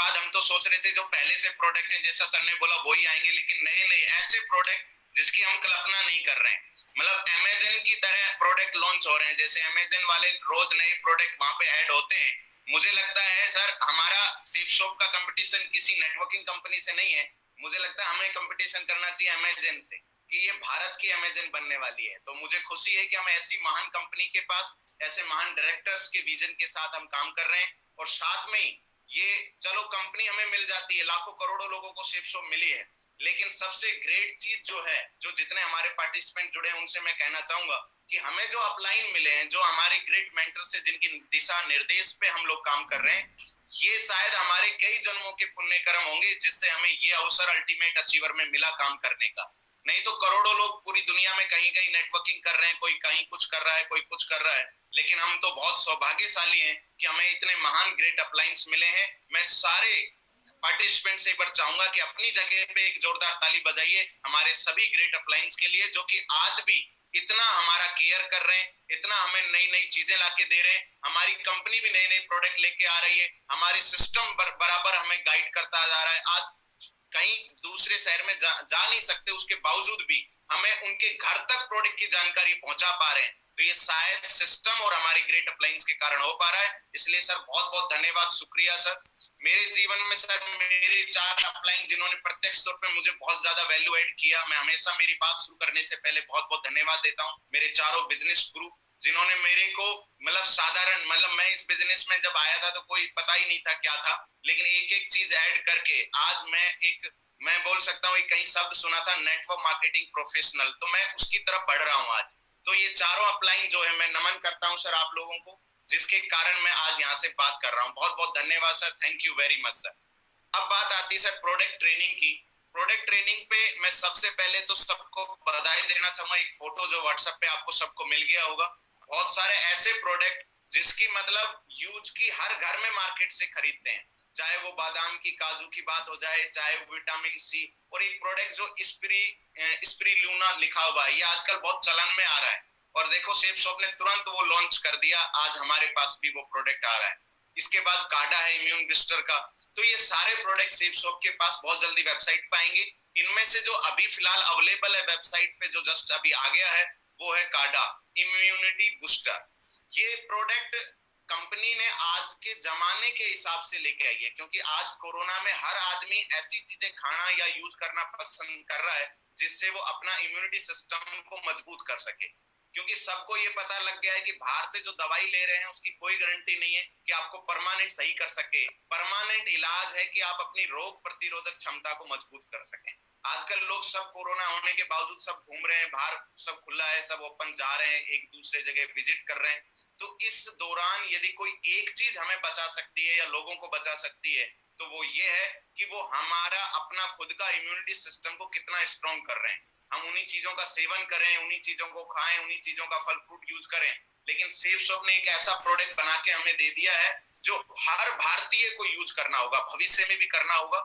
बाद हम तो सोच रहे थे जो पहले से प्रोडक्ट है, जैसा सर ने बोला वही आएंगे, लेकिन नए नए ऐसे प्रोडक्ट जिसकी हम कल्पना नहीं कर रहे हैं। मतलब अमेजन की तरह प्रोडक्ट लॉन्च हो रहे हैं, जैसे अमेजन वाले रोज नए प्रोडक्ट वहां पे ऐड होते हैं। मुझे लगता है सर हमारा सेफ शॉप का कंपटीशन किसी नेटवर्किंग कंपनी से नहीं है, मुझे लगता है हमें कंपटीशन करना चाहिए अमेजन से, कि ये भारत की अमेजन बनने वाली है। तो मुझे खुशी है कि हम ऐसी महान कंपनी के पास ऐसे महान डायरेक्टर्स के विजन के साथ हम काम कर रहे हैं। और साथ में ही ये चलो कंपनी हमें मिल जाती है, लाखों करोड़ों लोगों को सेफ शॉप मिली है, लेकिन सबसे ग्रेट चीज जो है, जो जितने हमारे पार्टिसिपेंट जुड़े हैं उनसे मैं कहना चाहूंगा कि हमें जो अपलाइन मिले हैं, जो हमारे ग्रेट मेंटर से जिनकी दिशा निर्देश पे हम लोग काम कर रहे हैं, ये शायद हमारे कई जन्मों के पुण्य कर्म होंगे जिससे हमें ये अवसर अल्टीमेट अचीवर में मिला काम करने का। नहीं तो करोड़ों लोग पूरी दुनिया में कहीं कहीं नेटवर्किंग कर रहे हैं, कोई कहीं कुछ कर रहा है, कोई कुछ कर रहा है, लेकिन हम तो बहुत सौभाग्यशाली हैं कि हमें इतने महान ग्रेट अपलाइंस मिले हैं। मैं सारे पार्टिसिपेंट से एक बार चाहूंगा कि अपनी जगह पे एक जोरदार ताली बजाइए हमारे सभी ग्रेट अपलाइंस के लिए, जो कि आज भी इतना हमारा केयर कर रहे हैं, इतना हमें नई नई चीजें लाके दे रहे हैं। हमारी कंपनी भी नए नए प्रोडक्ट लेके आ रही है, हमारी सिस्टम बराबर हमें गाइड करता जा रहा है। आज कहीं दूसरे शहर में जा नहीं सकते, उसके बावजूद भी हमें उनके घर तक प्रोडक्ट की जानकारी पहुंचा पा रहे हैं। तो ये शायद सिस्टम और हमारी ग्रेट अप्लायंस के कारण हो पा रहा है। इसलिए सर बहुत बहुत धन्यवाद, शुक्रिया सर। मेरे जीवन में सर मेरे 4 अपलाइन जिन्होंने प्रत्यक्ष तौर पे मुझे बहुत ज्यादा वैल्यू एड किया, मैं हमेशा मेरी बात शुरू करने से पहले बहुत बहुत धन्यवाद देता हूँ मेरे चारों बिजनेस गुरु, जिन्होंने मेरे को मतलब साधारण, मतलब मैं इस बिजनेस में जब आया था तो कोई पता ही नहीं था क्या था, लेकिन एक एक चीज ऐड करके आज मैं बोल सकता हूँ, कहीं शब्द सुना था नेटवर्क मार्केटिंग प्रोफेशनल, तो मैं उसकी तरफ बढ़ रहा हूँ आज। तो ये चारों अपलाइन जो है, मैं नमन करता हूँ सर आप लोगों को, जिसके कारण मैं आज यहाँ से बात कर रहा हूँ। बहुत बहुत धन्यवाद sir, thank you very much sir. अब बात आती है सर प्रोडक्ट ट्रेनिंग की। प्रोडक्ट ट्रेनिंग पे मैं सबसे पहले तो सबको बधाई देना चाहूंगा। एक फोटो जो व्हाट्सएप पे आपको सबको मिल गया होगा, बहुत सारे ऐसे प्रोडक्ट जिसकी मतलब यूज की हर घर में मार्केट से खरीदते हैं, चाहे वो बादाम की काजू की बात हो जाए, चाहे वो विटामिन सी, और एक प्रोडक्ट जो स्पिरुलिना लिखा हुआ है, ये आजकल बहुत चलन में आ रहा है। और देखो सेफ शॉप ने तुरंत वो लॉन्च कर दिया, आज हमारे पास भी वो प्रोडक्ट आ रहा है। इसके बाद काडा है इम्यून बिस्टर का। तो ये सारे प्रोडक्ट सेफ शॉप के पास बहुत जल्दी वेबसाइट पाएंगे। इनमें से जो अभी फिलहाल अवेलेबल है वेबसाइट पे, जो जस्ट अभी आ गया है, वो है काडा इम्यूनिटी बूस्टर। ये प्रोडक्ट कंपनी ने आज के जमाने के हिसाब से लेके आई है, क्योंकि आज कोरोना में हर आदमी ऐसी चीजें खाना या यूज करना पसंद कर रहा है जिससे वो अपना इम्यूनिटी सिस्टम को मजबूत कर सके। क्योंकि सबको ये पता लग गया है कि बाहर से जो दवाई ले रहे हैं उसकी कोई गारंटी नहीं है कि आपको परमानेंट सही कर सके। परमानेंट इलाज है कि आप अपनी रोग प्रतिरोधक क्षमता को मजबूत कर सकें। आजकल लोग सब कोरोना होने के बावजूद सब घूम रहे हैं बाहर, सब खुला है, सब ओपन जा रहे हैं, एक दूसरे जगह विजिट कर रहे हैं। तो इस दौरान यदि कोई एक चीज हमें बचा सकती है या लोगों को बचा सकती है, तो वो ये है कि वो हमारा अपना खुद का इम्यूनिटी सिस्टम को कितना स्ट्रॉन्ग कर रहे हैं। हम उन्हीं चीजों का सेवन करें, उन्हीं चीजों को खाएं, उन्हीं चीजों का फल फ्रूट यूज करें। लेकिन सेफ शॉप ने एक ऐसा प्रोडक्ट बना के हमें दे दिया है जो हर भारतीय को यूज करना होगा, भविष्य में भी करना होगा।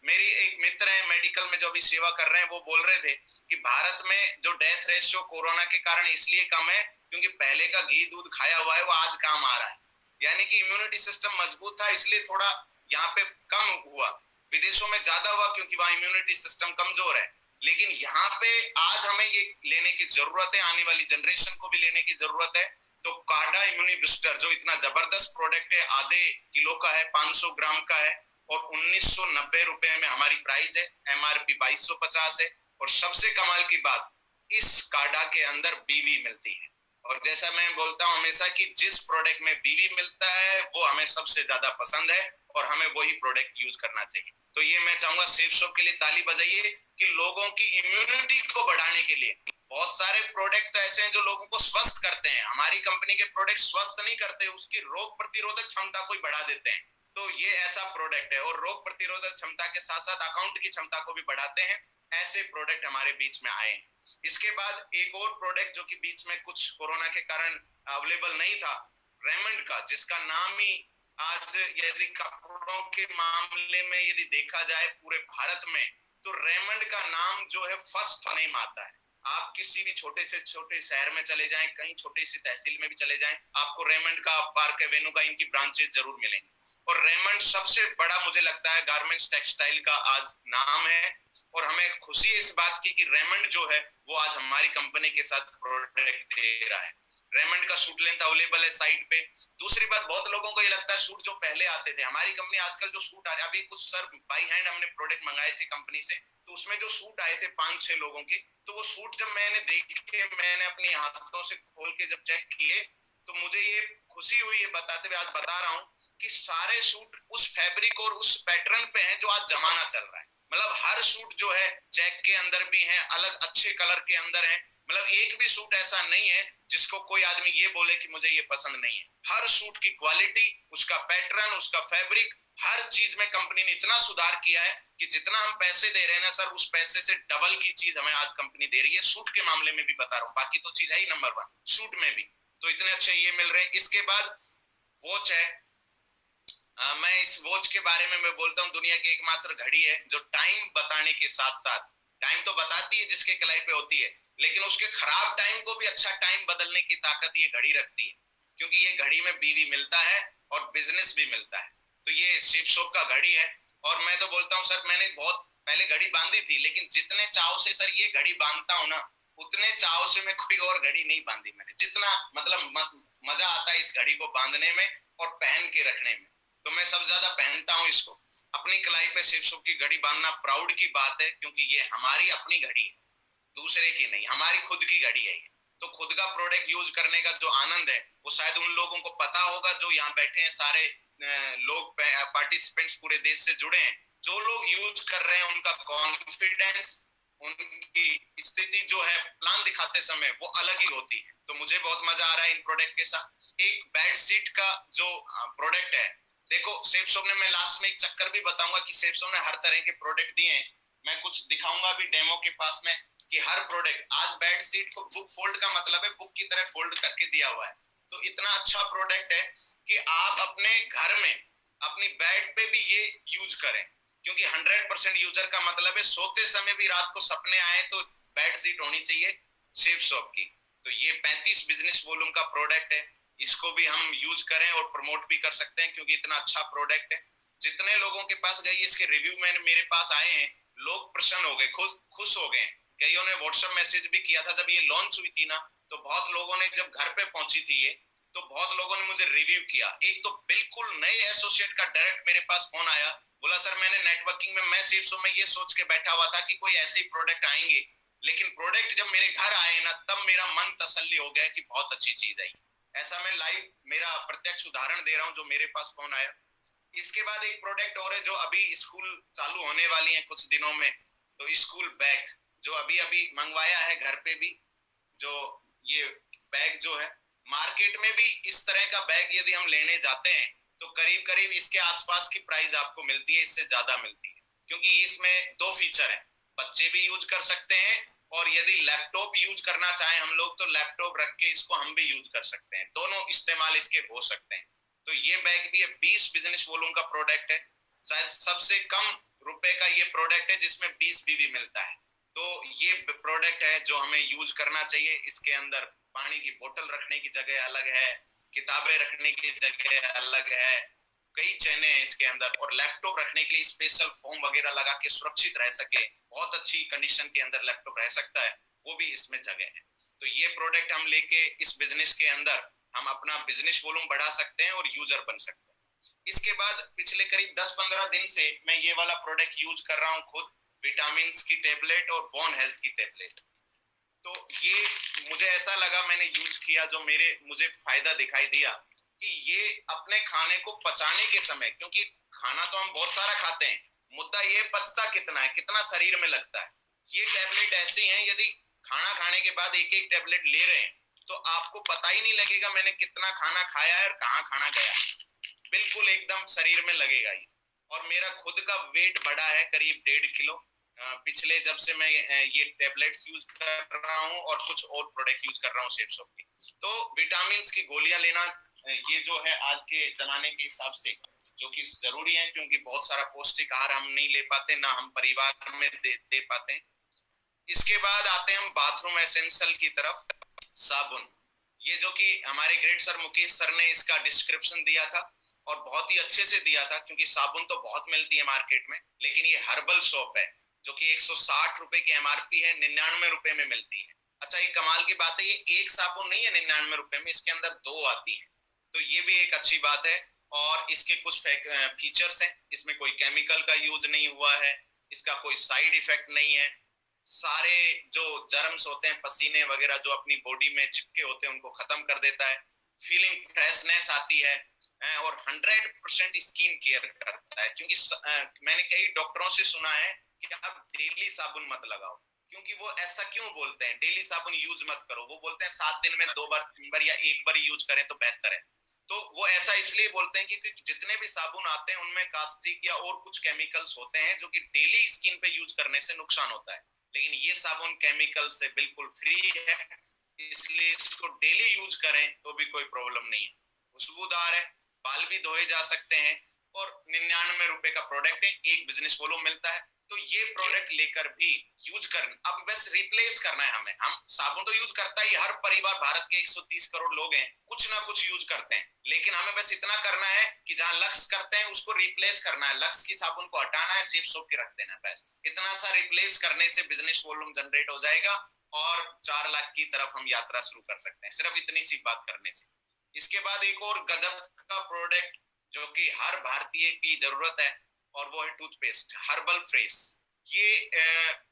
मेरी एक मित्र है मेडिकल में जो अभी सेवा कर रहे हैं, वो बोल रहे थे कि भारत में जो डेथ रेशियो कोरोना के कारण इसलिए कम है क्योंकि पहले का घी दूध खाया हुआ है वो आज काम आ रहा है। यानी कि इम्यूनिटी सिस्टम मजबूत था, इसलिए थोड़ा यहाँ पे कम हुआ। विदेशों में ज्यादा हुआ क्योंकि वहां इम्यूनिटी सिस्टम कमजोर है। लेकिन यहाँ पे आज हमें ये लेने की जरूरत है, आने वाली जनरेशन को भी लेने की जरूरत है। तो काडा इम्यूनि बूस्टर जो इतना जबरदस्त प्रोडक्ट है, आधे किलो का है, 500 ग्राम का है, और 1990 रुपए में हमारी प्राइस है। एमआरपी 2250 है। और सबसे कमाल की बात, इस काडा के अंदर बीवी मिलती है। और जैसा मैं बोलता हूं हमेशा कि जिस प्रोडक्ट में बीवी मिलता है वो हमें सबसे ज्यादा पसंद है और हमें वही प्रोडक्ट यूज करना चाहिए। तो ये मैं चाहूंगा सेफ शॉप के लिए ताली बजाइए कि लोगों की इम्यूनिटी को बढ़ाने के लिए बहुत सारे प्रोडक्ट तो ऐसे हैं जो लोगों को स्वस्थ करते हैं। हमारी कंपनी के प्रोडक्ट स्वस्थ नहीं करते, उसकी रोग प्रतिरोधक क्षमता को बढ़ा देते हैं। तो ये ऐसा प्रोडक्ट है, और रोग प्रतिरोधक क्षमता के साथ साथ अकाउंट की क्षमता को भी बढ़ाते हैं। ऐसे प्रोडक्ट हमारे बीच में आए हैं। इसके बाद एक और प्रोडक्ट जो कि बीच में कुछ कोरोना के कारण अवेलेबल नहीं था, रेमंड का, जिसका नाम ही आज यदि कपड़ों के मामले में यदि देखा जाए पूरे भारत में, तो रेमंड का नाम जो है फर्स्ट नेम आता है। आप किसी भी छोटे से छोटे शहर में चले जाएं, कहीं छोटी सी तहसील में भी चले जाएं, आपको रेमंड का, पार्क एवेन्यू का, इनकी ब्रांचेस जरूर मिलेंगी। और रेमंड सबसे बड़ा मुझे लगता है गारमेंट्स टेक्सटाइल का आज नाम है, और हमें खुशी है इस बात की कि रेमंड जो है वो आज हमारी कंपनी के साथ प्रोडक्ट दे रहा है। रेमंड का सूट लेंथ अवेलेबल है साइट पे। दूसरी बात, बहुत लोगों को ये लगता है सूट जो पहले आते थे, हमारी कंपनी आजकल जो सूट आ रहे हैं, अभी कुछ सर बाई हैंड हमने प्रोडक्ट मंगाए थे कंपनी से, तो उसमें जो सूट आए थे 5-6 लोगों के, तो वो सूट जब मैंने देखे, मैंने अपने हाथों से खोल के जब चेक किए, तो मुझे ये खुशी हुई ये बताते हुए, आज बता रहा हूँ कि सारे सूट उस फैब्रिक और उस पैटर्न पे हैं जो आज जमाना चल रहा है। मतलब हर सूट जो है चेक के अंदर भी है, अलग अच्छे कलर के अंदर है, मतलब एक भी सूट ऐसा नहीं है जिसको कोई आदमी ये बोले कि मुझे ये पसंद नहीं है। हर सूट की क्वालिटी, उसका पैटर्न, उसका फैब्रिक, हर चीज में कंपनी ने इतना सुधार किया है कि जितना हम पैसे दे रहे हैं ना सर, उस पैसे से डबल की चीज हमें आज कंपनी दे रही है। सूट के मामले में भी बता रहा हूँ, बाकी तो चीज है ही नंबर 1, सूट में भी तो इतने अच्छे ये मिल रहे हैं। इसके बाद वॉच है। मैं इस वॉच के बारे में मैं बोलता हूँ, दुनिया की एकमात्र घड़ी है जो टाइम बताने के साथ साथ, टाइम तो बताती है जिसके कलाई पे होती है, लेकिन उसके खराब टाइम को भी अच्छा टाइम बदलने की ताकत ये घड़ी रखती है, क्योंकि ये घड़ी में बीवी मिलता है और बिजनेस भी मिलता है। तो ये शिप का घड़ी है। और मैं तो बोलता हूँ सर, मैंने बहुत पहले घड़ी बांधी थी, लेकिन जितने चाव से सर ये घड़ी बांधता हूँ ना, उतने चाव से मैं कोई और घड़ी नहीं बांधी मैंने। जितना मतलब मजा आता है इस घड़ी को बांधने में और पहन के रखने में, तो मैं सबसे ज्यादा पहनता हूँ इसको। अपनी कलाई पे शिप की घड़ी बांधना प्राउड की बात है, क्योंकि ये हमारी अपनी घड़ी है, दूसरे की नहीं, हमारी खुद की घड़ी है ये। तो खुद का प्रोडक्ट यूज करने का जो आनंद है वो शायद उन लोगों को पता होगा जो यहाँ बैठे हैं, सारे लोग पार्टिसिपेंट्स पूरे देश से जुड़े हैं। जो लोग यूज कर रहे हैं उनका कॉन्फिडेंस, उनकी स्थिति जो है प्लान दिखाते समय वो अलग ही होती है। तो मुझे बहुत मजा आ रहा है इन प्रोडक्ट के साथ। एक बेड सीट का जो प्रोडक्ट है, देखो सेपसॉप ने, मैं लास्ट में एक चक्कर भी बताऊंगा कि सेपसॉप ने हर तरह के प्रोडक्ट दिए हैं, मैं कुछ दिखाऊंगा अभी डेमो के पास में कि हर प्रोडक्ट, आज बेड सीट को बुक फोल्ड का मतलब है बुक की तरह फोल्ड करके दिया हुआ है। तो इतना अच्छा प्रोडक्ट है कि आप अपने घर में अपनी बेड पे भी ये यूज करें, क्योंकि 100% यूजर का मतलब है सोते समय भी रात को सपने आए तो बेड सीट होनी चाहिए सेपसॉप की। तो ये 35 बिजनेस वॉल्यूम का प्रोडक्ट है, इसको भी हम यूज करें और प्रमोट भी कर सकते हैं, क्योंकि इतना अच्छा प्रोडक्ट है। जितने लोगों के पास गई इसके रिव्यू में मेरे पास आए हैं, लोग प्रसन्न हो गए, खुश हो गए। कईयों ने व्हाट्सएप मैसेज भी किया था जब ये लॉन्च हुई थी ना, तो बहुत लोगों ने, जब घर पे पहुंची थी ये, तो बहुत लोगों ने मुझे रिव्यू किया। एक तो बिल्कुल नए एसोसिएट का डायरेक्ट मेरे पास फोन आया, बोला सर मैंने नेटवर्किंग में, मैं सिर्फ में ये सोच के बैठा हुआ था कि कोई ऐसे ही प्रोडक्ट आएंगे, लेकिन प्रोडक्ट जब मेरे घर आए ना, तब मेरा मन तसल्ली हो गया कि बहुत अच्छी चीज आई। ऐसा मैं लाइव मेरा प्रत्यक्ष उदाहरण दे रहा हूँ जो मेरे पास फोन आया। इसके बाद एक प्रोडक्ट और है जो अभी स्कूल चालू होने वाली है कुछ दिनों में, तो स्कूल बैग जो अभी अभी मंगवाया है घर पे भी, जो ये बैग जो है, मार्केट में भी इस तरह का बैग यदि हम लेने जाते हैं तो करीब करीब इसके आसपास की प्राइस आपको मिलती है, इससे ज्यादा मिलती है, क्योंकि इसमें 2 फीचर हैं, बच्चे भी यूज कर सकते हैं और यदि लैपटॉप यूज करना चाहें हम लोग तो लैपटॉप रख के इसको हम भी यूज कर सकते हैं, दोनों इस्तेमाल इसके हो सकते हैं। तो ये बैग भी 20 बिजनेस वॉल्यूम का प्रोडक्ट है, शायद सबसे कम रुपए का ये प्रोडक्ट है जिसमें 20 बीबी मिलता है। तो ये प्रोडक्ट है जो हमें यूज करना चाहिए। इसके अंदर पानी की बोतल रखने की जगह अलग है, किताबें रखने की जगह अलग है, कई चैने हैं इसके अंदर, और लैपटॉप रखने के लिए स्पेशल फोम वगैरह लगा के सुरक्षित रह सके, बहुत अच्छी कंडीशन के अंदर लैपटॉप रह सकता है, वो भी इसमें जगह है। तो ये प्रोडक्ट हम लेके इस बिजनेस के अंदर हम अपना बिजनेस वॉल्यूम बढ़ा सकते हैं और यूजर बन सकते हैं। इसके बाद पिछले करीब 10-15 दिन से मैं ये वाला प्रोडक्ट यूज कर रहा हूँ खुद, विटामिन की टेबलेट और बोन हेल्थ की टेबलेट। तो ये मुझे ऐसा लगा, मैंने यूज किया, जो मुझे फायदा दिखाई दिया कि ये अपने खाने को पचाने के समय, क्योंकि खाना तो हम बहुत सारा खाते हैं, मुद्दा ये पचता कितना है, कितना शरीर में लगता है। ये टेबलेट ऐसी हैं, यदि खाना खाने के बाद एक एक टेबलेट ले रहे हैं तो आपको पता ही नहीं लगेगा मैंने कितना खाना खाया है और कहाँ खाना गया, बिल्कुल एकदम शरीर में लगेगा ये। और मेरा खुद का वेट बढ़ा है करीब 1.5 किलो पिछले, जब से मैं ये टेबलेट्स यूज कर रहा हूँ और कुछ और प्रोडक्ट यूज कर रहा हूँ सेपसॉप की। तो विटामिन की गोलियां लेना ये जो है आज के जमाने के हिसाब से जो कि जरूरी है, क्योंकि बहुत सारा पौष्टिक आहार हम नहीं ले पाते, ना हम परिवार में दे पाते हैं। इसके बाद आते हैं हम बाथरूम एसेंशियल की तरफ। साबुन, ये जो कि हमारे ग्रेट सर मुकेश सर ने इसका डिस्क्रिप्शन दिया था, और बहुत ही अच्छे से दिया था, क्योंकि साबुन तो बहुत मिलती है मार्केट में, लेकिन ये हर्बल सोप है जो कि 160 रुपए की एमआरपी है, 99 रुपए में मिलती है। अच्छा, ये कमाल की बात है, ये एक साबुन नहीं है 99 रुपए में, इसके अंदर 2 आती है, तो ये भी एक अच्छी बात है। और इसके कुछ फीचर्स हैं, इसमें कोई केमिकल का यूज नहीं हुआ है, इसका कोई साइड इफेक्ट नहीं है, सारे जो जर्म्स होते हैं पसीने वगैरह जो अपनी बॉडी में चिपके होते हैं उनको खत्म कर देता है, फीलिंग फ्रेशनेस आती है, और 100% स्किन केयर करता है। क्योंकि मैंने कई डॉक्टरों से सुना है कि आप डेली साबुन मत लगाओ, क्योंकि वो ऐसा क्यों बोलते हैं डेली साबुन यूज मत करो, वो बोलते हैं 7 दिन में 2 बार 3 बार या 1 बार यूज करें तो बेहतर है। तो वो ऐसा इसलिए बोलते हैं कि जितने भी साबुन आते हैं उनमें कास्टिक या और कुछ केमिकल्स होते हैं जो कि डेली स्किन पे यूज करने से नुकसान होता है, लेकिन ये साबुन केमिकल से बिल्कुल फ्री है, इसलिए इसको डेली यूज करें तो भी कोई प्रॉब्लम नहीं है। खुशबूदार है, बाल भी धोए जा सकते हैं, और 99 रुपए का प्रोडक्ट है, एक बिजनेस वॉल्यूम मिलता है। तो ये प्रोडक्ट लेकर भी यूज कर, अब बस रिप्लेस करना है हमें। हम साबुन तो यूज करता ही हर परिवार, भारत के 130 करोड़ लोग हैं, कुछ ना कुछ यूज करते हैं, लेकिन हमें बस इतना करना है कि जहां लक्स करते हैं उसको रिप्लेस करना है, लक्स की साबुन को हटाना है, सिर्फ सोप के रख देना है, बस इतना सा रिप्लेस करने से बिजनेस वॉल्यूम जनरेट हो जाएगा और 4 लाख की तरफ हम यात्रा शुरू कर सकते हैं, सिर्फ इतनी सी बात करने से। इसके बाद एक और गजब का प्रोडक्ट जो कि हर भारतीय की जरूरत है, और वो है टूथपेस्ट हर्बल फ्रेश। ये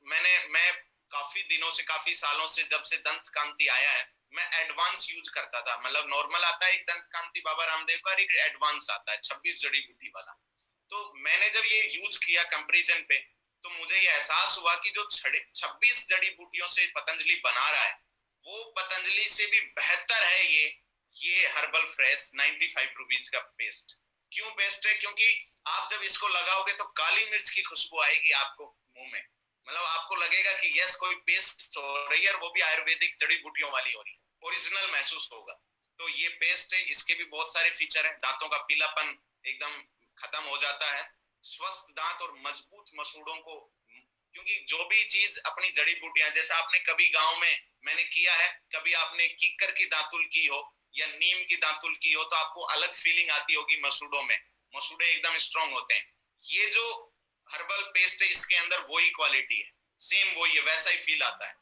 मैं काफी दिनों से, काफी सालों से, जब से दंत कांति आया है, मैं एडवांस यूज करता था। मतलब नॉर्मल आता है एक दंत कांति बाबा रामदेव का, एक एडवांस आता है 26 जड़ी बूटी वाला। तो मैंने जब ये यूज किया कंपैरिजन पे, तो मुझे ये एहसास हुआ कि जो 26 जड़ी बूटियों से पतंजलि बना रहा है वो पतंजलि से भी बेहतर है ये हर्बल फ्रेश 95 रुपीज का पेस्ट। क्यों बेस्ट है? क्योंकि आप जब इसको लगाओगे तो काली मिर्च की खुशबू आएगी आपको मुंह में, मतलब आपको लगेगा कि यस कोई पेस्ट हो रही है, और वो भी आयुर्वेदिक जड़ी बूटियों वाली हो रही है, ओरिजिनल महसूस होगा। तो ये पेस्ट है, इसके भी बहुत सारे फीचर हैं। दांतों का पीलापन एकदम खत्म हो जाता है, स्वस्थ दांत और मजबूत मसूड़ों को, क्योंकि जो भी चीज अपनी जड़ी बूटियां, जैसे आपने कभी गांव में, मैंने किया है, कभी आपने कीकर की दातुल की हो या नीम की दातुल की हो तो आपको अलग फीलिंग आती होगी मसूड़ों में, मसूड़े एकदम स्ट्रांग होते हैं। ये जो हर्बल पेस्ट है इसके अंदर वही क्वालिटी है, सेम वही है, वैसा ही फील आता है।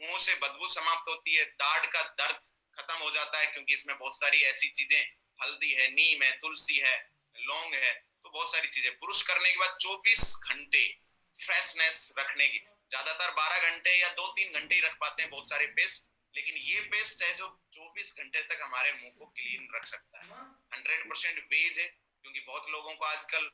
मुंह से बदबू समाप्त होती है, दाढ़ का दर्द खत्म हो जाता है, क्योंकि इसमें बहुत सारी ऐसी चीजें, हल्दी है, नीम है, तुलसी है, लौंग है, तो बहुत सारी चीजें। ब्रुश करने के बाद 24 घंटे फ्रेशनेस रखने की, ज्यादातर 12 घंटे या 2-3 घंटे ही रख पाते हैं बहुत सारे पेस्ट, लेकिन ये पेस्ट है जो 24 घंटे तक हमारे मुंह को क्लीन रख सकता है। 100% वेज है, क्योंकि बहुत लोगों को आजकल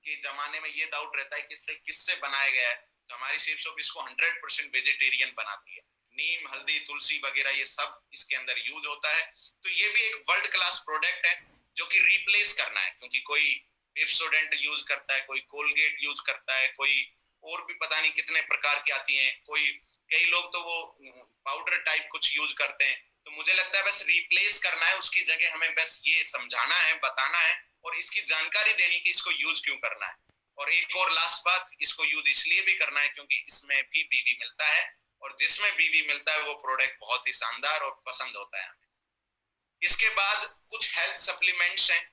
के जमाने में ये डाउट रहता है कि इससे किससे बनाया गया है, तो हमारी सेफ सोप इसको 100% वेजिटेरियन बनाती है। नीम, हल्दी, तुलसी वगैरह ये सब इसके अंदर यूज होता है। तो ये भी एक वर्ल्ड क्लास प्रोडक्ट है जो कि रिप्लेस करना है, क्योंकि कोई पेप्सोडेंट यूज करता है, कोई कोलगेट यूज करता है, कोई और भी पता नहीं कितने प्रकार की आती हैं, कई लोग तो वो पाउडर टाइप कुछ यूज करते हैं। तो मुझे लगता है बस रिप्लेस करना है, उसकी जगह हमें बस ये समझाना है, बताना है और इसकी जानकारी देनी कि इसको यूज क्यों करना है। और एक और लास्ट बात, इसको यूज इसलिए भी करना है क्योंकि इसमें भी बीवी मिलता है, और जिसमें बीवी मिलता है वो प्रोडक्ट बहुत ही शानदार और पसंद होता है हमें। इसके बाद कुछ हेल्थ सप्लीमेंट्स हैं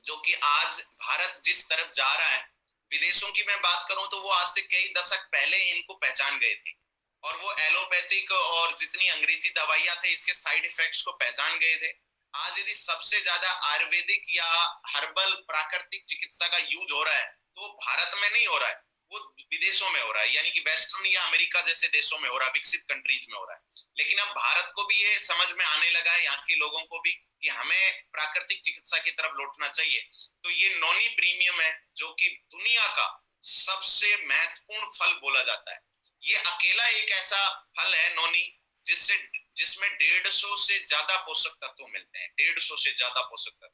जो कि आज भारत जिस तरफ जा रहा है, विदेशों की मैं बात करूं तो वो आज से कई दशक पहले इनको पहचान गए थे, और वो एलोपैथिक और जितनी अंग्रेजी दवाइयां थे इसके साइड इफेक्ट्स को पहचान गए थे। आज यदि सबसे ज्यादा आयुर्वेदिक या हर्बल प्राकृतिक चिकित्सा का यूज हो रहा है तो भारत में नहीं हो रहा है, वो विदेशों में हो रहा है, यानी कि वेस्टर्न या अमेरिका जैसे देशों में हो रहा है, विकसित कंट्रीज में हो रहा है। लेकिन अब भारत को भी ये समझ में आने लगा है, यहाँ के लोगों को भी, कि हमें प्राकृतिक चिकित्सा की तरफ लौटना चाहिए। तो ये नॉनी प्रीमियम है जो कि दुनिया का सबसे महत्वपूर्ण फल बोला जाता है। ये अकेला एक ऐसा फल है नॉनी जिसमें 150 से ज्यादा पोषक तत्व मिलते हैं, 150 से ज्यादा पोषक तत्व,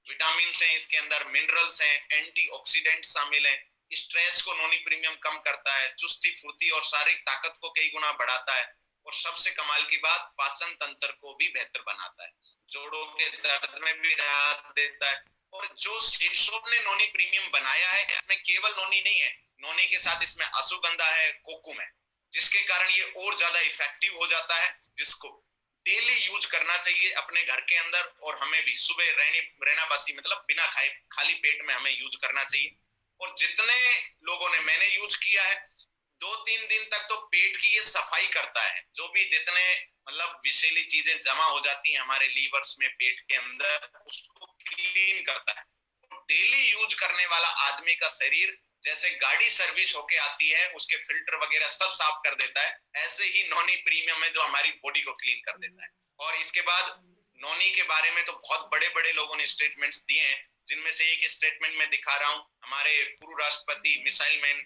विटामिन हैं इसके अंदर, मिनरल्स हैं, एंटीऑक्सीडेंट शामिल हैं। स्ट्रेस को नॉनी प्रीमियम कम करता है, चुस्ती फुर्ती और शारीरिक ताकत को कई गुना बढ़ाता है, और सबसे कमाल की बात, पाचन तंत्र को भी बेहतर बनाता है, जोड़ों के दर्द में भी राहत देता है। और जो सेप्सोप ने नॉनी प्रीमियम बनाया है इसमें केवल नॉनी नहीं है, नॉनी के साथ इसमें अश्वगंधा है, कोकुम है, जिसके कारण ये और ज्यादा इफेक्टिव हो जाता है, जिसको डेली यूज करना चाहिए अपने घर के अंदर, और हमें भी सुबह रहना बासी मतलब बिना खाए खाली पेट में हमें यूज करना चाहिए। और जितने लोगों ने, मैंने यूज किया है, 2-3 दिन तक तो पेट की ये सफाई करता है, जो भी जितने मतलब विषैली चीजें जमा हो जाती हैं हमारे लीवर्स में पेट के अंदर, उसको क्लीन करता है। डेली यूज करने वाला आदमी का शरीर जैसे गाड़ी सर्विस होके आती है, उसके फिल्टर वगैरह सब साफ कर देता है, ऐसे ही नॉनी प्रीमियम है जो हमारी बॉडी को क्लीन कर देता है। और इसके बाद नॉनी के बारे में तो बहुत बड़े बड़े लोगों ने स्टेटमेंट्स दिए हैं, जिनमें से एक स्टेटमेंट मैं दिखा रहा हूं, हमारे पूर्व राष्ट्रपति missile man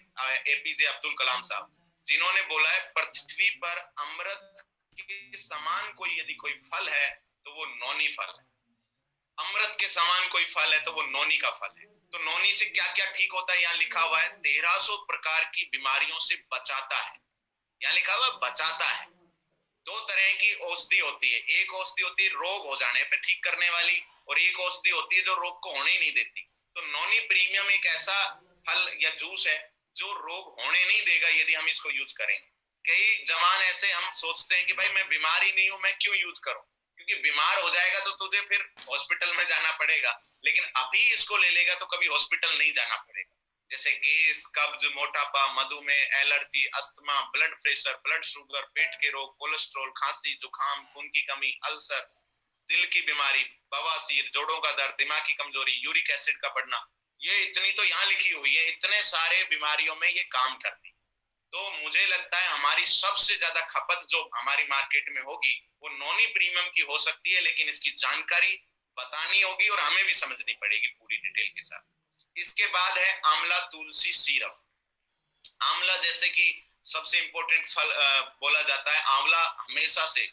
APJ Abdul Kalam साहब, जिन्होंने बोला है पृथ्वी पर अमृत के समान कोई यदि कोई फल है तो वो नौनी फल है। अमृत के समान कोई फल है तो वो नौनी का फल है। तो नौनी से क्या क्या ठीक होता है, यहाँ लिखा हुआ है 1300 प्रकार की बीमारियों से बचाता है। यहाँ लिखा हुआ बचाता है। 2 तरह की औषधि होती है, एक औषधि होती है रोग हो जाने पे ठीक करने वाली, और एक औषधि होती है जो रोग को होने ही नहीं देती। तो नॉनी प्रीमियम एक ऐसा फल या जूस है जो रोग होने नहीं देगा यदि हम इसको यूज करेंगे। कई जवान ऐसे हम सोचते हैं कि भाई मैं बीमार ही नहीं हूं, मैं क्यों यूज करूं, क्योंकि बीमार हो जाएगा तो तुझे फिर हॉस्पिटल में जाना पड़ेगा, लेकिन अभी इसको ले लेगा तो कभी हॉस्पिटल नहीं जाना पड़ेगा। जैसे गैस, कब्ज, मोटापा, मधुमेह, allergy, asthma, blood pressure, blood sugar, पेट के रोग, कोलेस्ट्रॉल, खांसी, जुकाम, खून की कमी, अल्सर, दिल की बीमारी, बवासीर, जोड़ों का दर्द, दिमाग की कमजोरी, यूरिक एसिड का बढ़ना, ये इतनी तो यहाँ लिखी हुई है, इतने सारे बीमारियों में ये काम करती। तो मुझे लगता है हमारी सबसे ज्यादा खपत जो हमारी मार्केट में होगी वो नॉनी प्रीमियम की हो सकती है, लेकिन इसकी जानकारी बतानी होगी और हमें भी समझनी पड़ेगी पूरी डिटेल के साथ। इसके बाद है आंवला तुलसी सिरप। आंवला जैसे कि सबसे इंपॉर्टेंट फल बोला जाता है, आंवला हमेशा से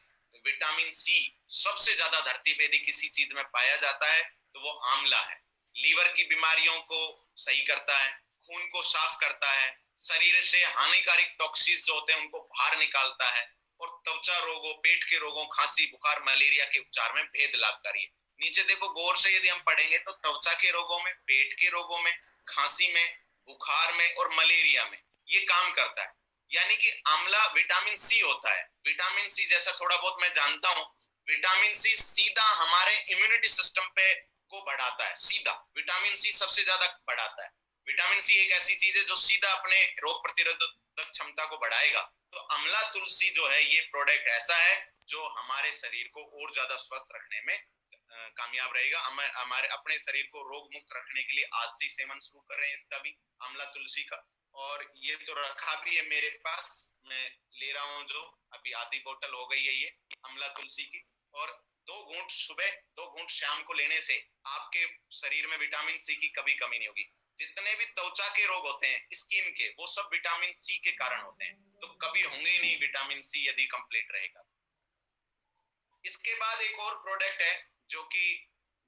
विटामिन सी सबसे ज्यादा धरती पे यदि किसी चीज में पाया जाता है तो वो आंवला है। लीवर की बीमारियों को सही करता है, खून को साफ करता है, शरीर से हानिकारक टॉक्सिस जो होते हैं उनको बाहर निकालता है, और त्वचा रोगों, पेट के रोगों, खांसी, बुखार, मलेरिया के उपचार में भेद लाभकारी है। नीचे देखो गौर से यदि हम पढ़ेंगे तो त्वचा के रोगों में, पेट के रोगों में, खांसी में, बुखार में और मलेरिया में ये काम करता है। यानी कि आंवला विटामिन सी होता है। विटामिन सी जैसा थोड़ा बहुत मैं जानता हूं, विटामिन सी सीधा हमारे इम्यूनिटी सिस्टम पे को बढ़ाता है, सीधा विटामिन सी सबसे ज्यादा बढ़ाता है। विटामिन सी एक ऐसी चीज है जो सीधा अपने रोग प्रतिरोधक क्षमता को बढ़ाएगा। तो आंवला तुलसी जो है ये प्रोडक्ट ऐसा है जो हमारे शरीर को और ज्यादा स्वस्थ रखने में कामयाब रहेगा। हमारे अपने शरीर को रोग मुक्त रखने के लिए आज से सेवन शुरू कर रहे हैं इसका भी, आंवला तुलसी का। और ये तो रखा भी है मेरे पास, मैं ले रहा हूँ, जो अभी आधी बोतल हो गई है ये आंवला तुलसी की। और 2 घूंट सुबह 2 घूंट शाम को लेने से आपके शरीर में विटामिन सी की कभी कमी नहीं होगी। जितने भी त्वचा के रोग होते हैं स्किन के, वो सब विटामिन सी के कारण होते हैं, तो कभी होंगे ही नहीं विटामिन सी यदि कंप्लीट रहेगा। इसके बाद एक और प्रोडक्ट है जो कि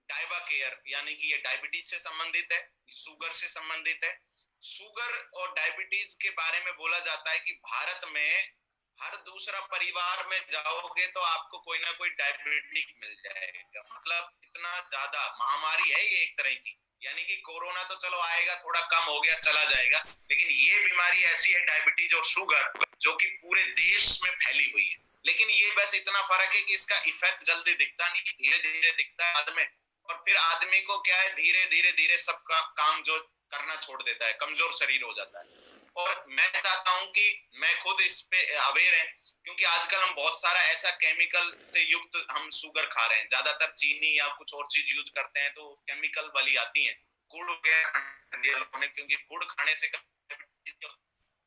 डायबा केयर, यानी कि ये डायबिटीज से संबंधित है, शुगर से संबंधित है। शुगर और डायबिटीज के बारे में बोला जाता है कि भारत में हर दूसरा परिवार में जाओगे तो आपको कोई ना कोई डायबिटिक मिल जाएगा। मतलब इतना ज्यादा महामारी है ये एक तरह की। यानी कि कोरोना तो चलो आएगा, थोड़ा कम हो गया, चला जाएगा, लेकिन ये बीमारी ऐसी है डायबिटीज और शुगर जो कि पूरे देश में फैली हुई है। लेकिन ये बस इतना फर्क है कि इसका इफेक्ट जल्दी दिखता नहीं, धीरे धीरे दिखता है आदमी, और फिर आदमी को क्या है धीरे धीरे धीरे सबका काम जो करना छोड़ देता है, कमजोर शरीर हो जाता है। और मैं चाहता हूं कि मैं खुद इस पे अवेयर है, क्योंकि आजकल हम बहुत सारा ऐसा केमिकल से युक्त हम शुगर खा रहे हैं, ज्यादातर चीनी या कुछ और चीज यूज करते हैं तो केमिकल वाली आती है। गुड़ लोगों ने, क्योंकि गुड़ खाने से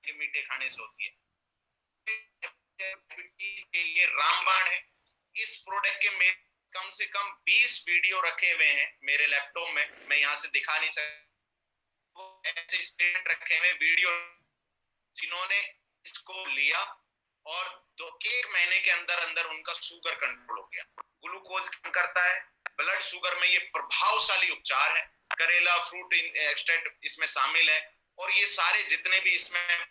मीठे खाने से होती है। के लिए रामबाण है। इस प्रोडक्ट के मेरे कम से कम 20 वीडियो रखे हुए हैं मेरे लैपटॉप में, मैं यहाँ से दिखा नहीं सकता। ऐसे स्टूडेंट रखे हुए वीडियो जिन्होंने इसको लिया और 1 महीने के अंदर अंदर उनका शुगर कंट्रोल हो गया। ग्लूकोज कम करता है, ब्लड शुगर में ये प्रभावशाली उपचार है। करेला फ्रूट एक्सट्रैक्ट इसमें शामिल है, और ये सारे जितने भी इसमें